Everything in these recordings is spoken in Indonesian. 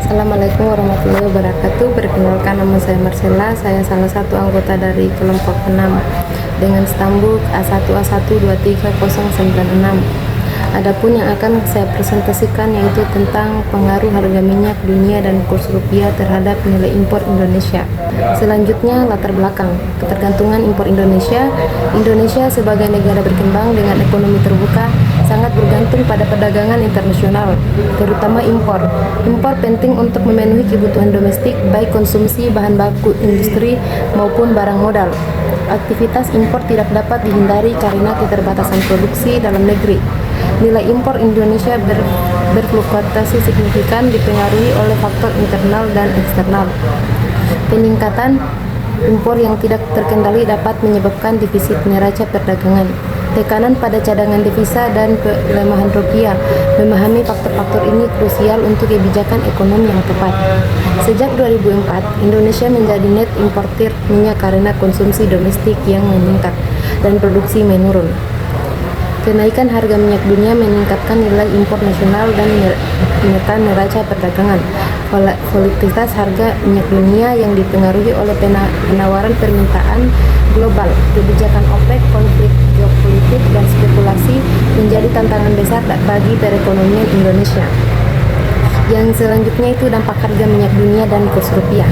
Assalamualaikum warahmatullahi wabarakatuh. Perkenalkan, nama saya Marcella. Saya salah satu anggota dari kelompok 6 dengan stambuk A1A1230096. Adapun yang akan saya presentasikan yaitu tentang pengaruh harga minyak dunia dan kurs rupiah terhadap nilai impor Indonesia. Selanjutnya, latar belakang ketergantungan impor Indonesia. Indonesia sebagai negara berkembang dengan ekonomi terbuka sangat bergantung pada perdagangan internasional, terutama impor. Impor penting untuk memenuhi kebutuhan domestik, baik konsumsi bahan baku industri maupun barang modal. Aktivitas impor tidak dapat dihindari karena keterbatasan produksi dalam negeri. Nilai impor Indonesia berfluktuasi signifikan, dipengaruhi oleh faktor internal dan eksternal. Peningkatan impor yang tidak terkendali dapat menyebabkan defisit neraca perdagangan. Tekanan pada cadangan devisa dan pelemahan rupiah. Memahami faktor-faktor ini krusial untuk kebijakan ekonomi yang tepat. Sejak 2004, Indonesia menjadi net importir minyak karena konsumsi domestik yang meningkat dan produksi menurun. Kenaikan harga minyak dunia meningkatkan nilai impor nasional dan menekan neraca perdagangan. Volatilitas harga minyak dunia yang dipengaruhi oleh penawaran permintaan global, kebijakan OPEC, konflik geopolitik, dan spekulasi menjadi tantangan besar bagi perekonomian Indonesia. Yang selanjutnya itu dampak harga minyak dunia dan kurs rupiah.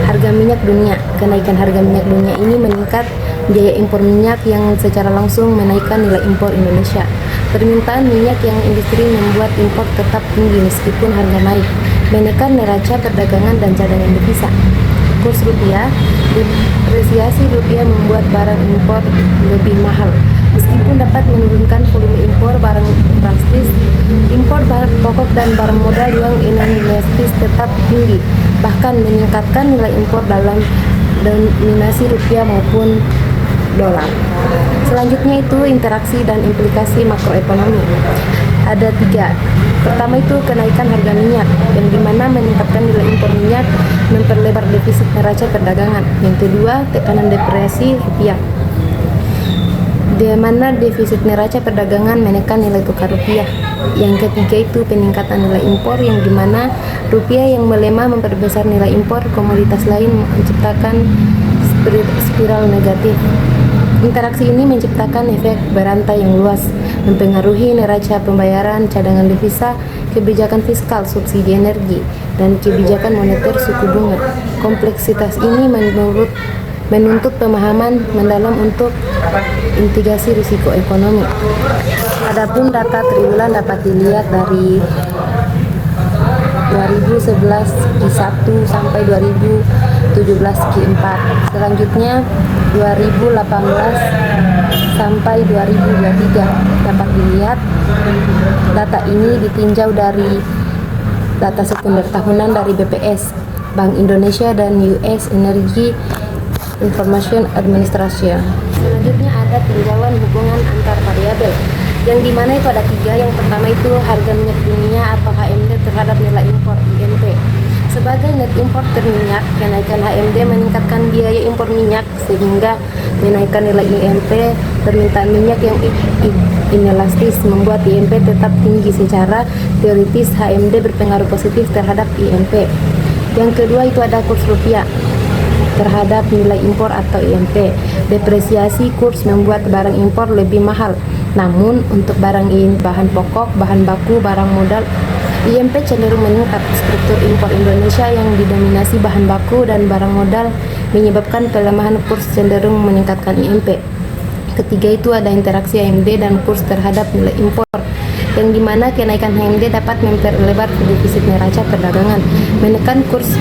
Harga minyak dunia. Kenaikan harga minyak dunia ini meningkat biaya impor minyak yang secara langsung menaikkan nilai impor Indonesia. Permintaan minyak yang industri membuat impor tetap tinggi meskipun harga naik, menekan neraca perdagangan dan cadangan devisa. Kurs rupiah. Depresiasi rupiah membuat barang impor lebih mahal. Meskipun dapat menurunkan volume impor barang drastis, impor bahan pokok dan barang modal yang inelastis tetap tinggi, bahkan meningkatkan nilai impor dalam dominasi rupiah maupun dolar. Selanjutnya itu interaksi dan implikasi makroekonomi. Ada 3. Pertama itu kenaikan harga minyak, yang dimana meningkatkan nilai impor minyak, memperlebar defisit neraca perdagangan. Yang kedua, tekanan depresiasi rupiah, di mana defisit neraca perdagangan menekan nilai tukar rupiah. Yang ketiga itu peningkatan nilai impor, yang dimana rupiah yang melemah memperbesar nilai impor komoditas lain, menciptakan spiral negatif. Interaksi ini menciptakan efek berantai yang luas, mempengaruhi neraca pembayaran, cadangan devisa, kebijakan fiskal, subsidi energi, dan kebijakan moneter suku bunga. Kompleksitas ini menuntut pemahaman mendalam untuk mitigasi risiko ekonomi. Adapun data triwulan dapat dilihat dari 2011 Q1 sampai 2017 Q4. Selanjutnya 2018 sampai 2023 dapat dilihat. Data ini ditinjau dari data sekunder tahunan dari BPS, Bank Indonesia, dan US Energy Information Administration. Selanjutnya ada tinjauan hubungan antar variabel, yang dimana itu ada 3. Yang pertama itu harga minyak dunia atau HMD terhadap nilai impor IMP. Sebagai net importer minyak, kenaikan HMD meningkatkan biaya impor minyak sehingga menaikkan nilai IMP. Permintaan minyak yang inelastis membuat IMP tetap tinggi. Secara teoritis HMD berpengaruh positif terhadap IMP. Yang kedua itu ada kurs rupiah terhadap nilai impor atau IMP. Depresiasi kurs membuat barang impor lebih mahal. Namun untuk barang bahan pokok, bahan baku, barang modal, IMP cenderung meningkat. Struktur impor Indonesia yang didominasi bahan baku dan barang modal menyebabkan pelemahan kurs cenderung meningkatkan IMP. Ketiga itu ada interaksi HMD dan kurs terhadap nilai impor, yang dimana kenaikan HMD dapat memperlebar defisit neraca perdagangan, menekan kurs,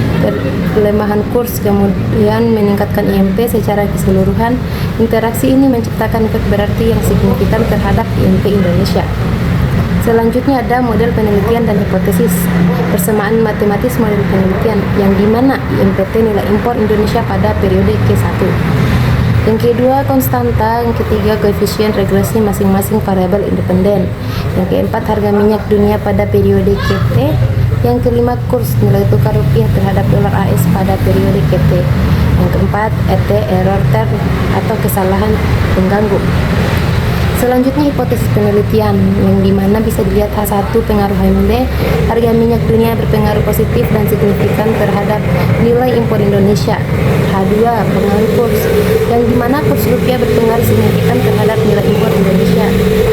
pelemahan kurs, kemudian meningkatkan IMP secara keseluruhan. Interaksi ini menciptakan efek berarti yang signifikan terhadap IMP Indonesia. Selanjutnya ada model penelitian dan hipotesis. Persamaan matematis model penelitian, yang dimana IMPT nilai impor Indonesia pada periode Q1. Yang kedua konstanta, yang ketiga koefisien regresi masing-masing variabel independen. Yang keempat harga minyak dunia pada periode KT. Yang kelima kurs nilai tukar rupiah terhadap dolar AS pada periode KT. Yang keempat ET, error term atau kesalahan pengganggu. Selanjutnya hipotesis penelitian yang dimana bisa dilihat H1 pengaruh HMD, harga minyak dunia berpengaruh positif dan signifikan terhadap nilai impor Indonesia. H2 pengaruh kurs yang dimana kurs rupiah berpengaruh signifikan terhadap nilai impor Indonesia.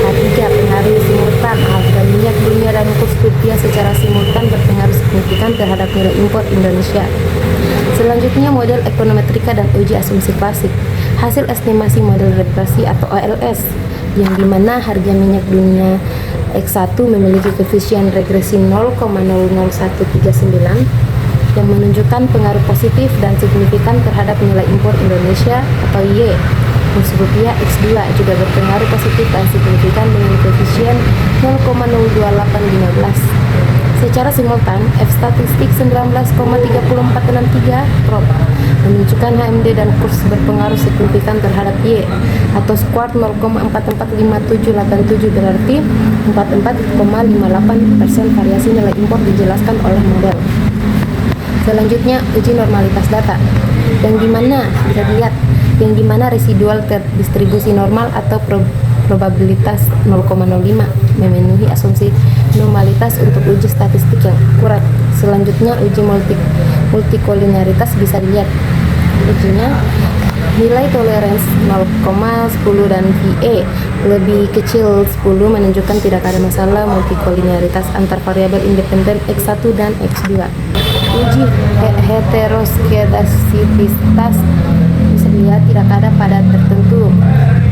H3 pengaruh simultan, harga minyak dunia dan kurs rupiah secara simultan berpengaruh signifikan terhadap nilai impor Indonesia. Selanjutnya model ekonometrika dan uji asumsi klasik. Hasil estimasi model regresi atau OLS yang dimana harga minyak dunia X1 memiliki koefisien regresi 0,00139 yang menunjukkan pengaruh positif dan signifikan terhadap nilai impor Indonesia, atau Y. Kurs rupiah X2 juga berpengaruh positif dan signifikan dengan koefisien 0,02815. Secara simultan, F statistik 19,3463 prop menunjukkan HMD dan kurs berpengaruh signifikan terhadap Y atau square 0,445787, berarti 44,58% variasi nilai impor dijelaskan oleh model. Selanjutnya uji normalitas data yang dimana bisa dilihat yang dimana residual terdistribusi normal atau probabilitas 0,05 memenuhi asumsi normalitas untuk uji statistik yang akurat. Selanjutnya uji multikoliniaritas bisa dilihat ujinya nilai toleransi 0,10 dan VA lebih kecil 10 menunjukkan tidak ada masalah multikoliniaritas antar variabel independen X1 dan X2. Uji heteroskedasititas bisa dilihat tidak ada pada tertentu.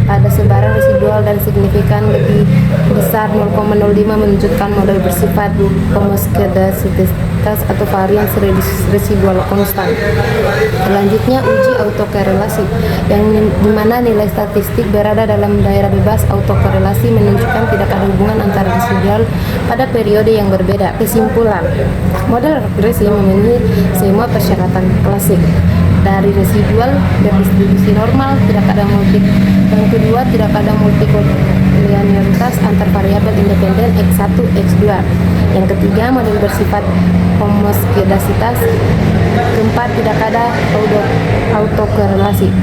Pada sebaran residual dan signifikan lebih besar 0,05 menunjukkan model bersifat homoskedasititas atau varians residual konstan. Selanjutnya uji autokorelasi yang dimana nilai statistik berada dalam daerah bebas. Autokorelasi menunjukkan tidak ada hubungan antara residual pada periode yang berbeda. Kesimpulan, model regresi memenuhi semua persyaratan klasik. Dari residual berdistribusi normal, tidak ada yang kedua tidak ada multikoliniaritas antar variabel independen X1, X2. Yang ketiga model bersifat homoskedasitas. Keempat tidak ada autokorelasi.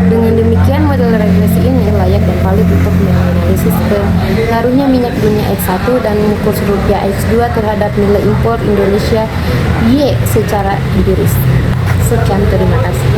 Dengan demikian model regresi ini layak dan valid untuk menganalisis pengaruhnya minyak dunia X1 dan kurs rupiah X2 terhadap nilai impor Indonesia Y secara empiris. Sekian, terima kasih.